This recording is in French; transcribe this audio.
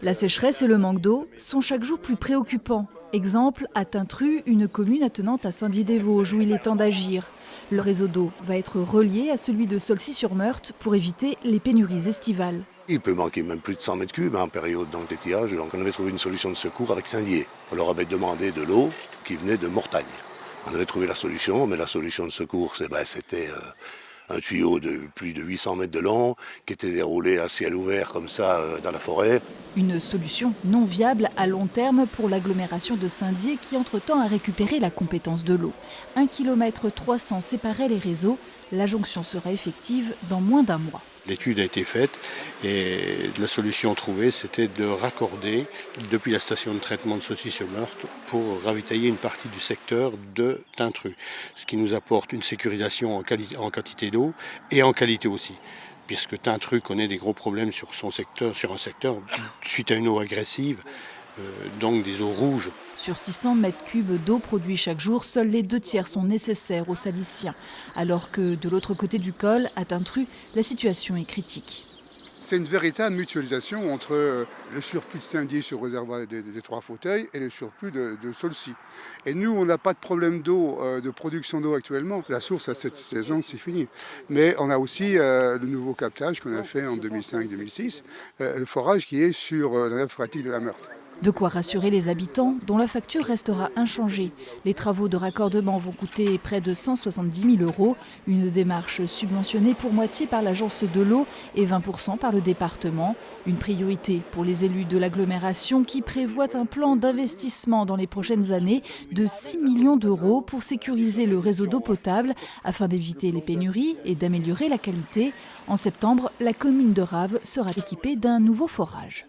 La sécheresse et le manque d'eau sont chaque jour plus préoccupants. Exemple, à Tintru, une commune attenante à Saint-Dié-des-Vosges où il est temps d'agir. Le réseau d'eau va être relié à celui de Saulcy-sur-Meurthe pour éviter les pénuries estivales. Il peut manquer même plus de 100 mètres cubes en période d'étiage, donc on avait trouvé une solution de secours avec Saint-Dié. On leur avait demandé de l'eau qui venait de Mortagne. On avait trouvé la solution, mais la solution de secours, c'était un tuyau de plus de 800 mètres de long qui était déroulé à ciel ouvert comme ça dans la forêt. Une solution non viable à long terme pour l'agglomération de Saint-Dié qui entre-temps a récupéré la compétence de l'eau. 1,3 km séparait les réseaux. La jonction sera effective dans moins d'un mois. L'étude a été faite et la solution trouvée, c'était de raccorder depuis la station de traitement de Saulcy-sur-Meurthe pour ravitailler une partie du secteur de Tintru, ce qui nous apporte une sécurisation en quantité d'eau et en qualité aussi, puisque Tintru connaît des gros problèmes sur un secteur suite à une eau agressive. Donc des eaux rouges. Sur 600 mètres cubes d'eau produits chaque jour, seuls les 2/3 sont nécessaires aux Saliciens. Alors que de l'autre côté du col, à Tintru, la situation est critique. C'est une véritable mutualisation entre le surplus de Saint-Dié sur le réservoir des Trois Fauteuils et le surplus de Saulcy. Et nous, on n'a pas de problème d'eau, de production d'eau actuellement. La source à cette saison, c'est fini. Mais on a aussi le nouveau captage qu'on a fait en 2005-2006, le forage qui est sur la nappe phréatique de la Meurthe. De quoi rassurer les habitants dont la facture restera inchangée. Les travaux de raccordement vont coûter près de 170 000 €, une démarche subventionnée pour moitié par l'agence de l'eau et 20% par le département. Une priorité pour les élus de l'agglomération qui prévoit un plan d'investissement dans les prochaines années de 6 millions d'euros pour sécuriser le réseau d'eau potable afin d'éviter les pénuries et d'améliorer la qualité. En septembre, la commune de Raves sera équipée d'un nouveau forage.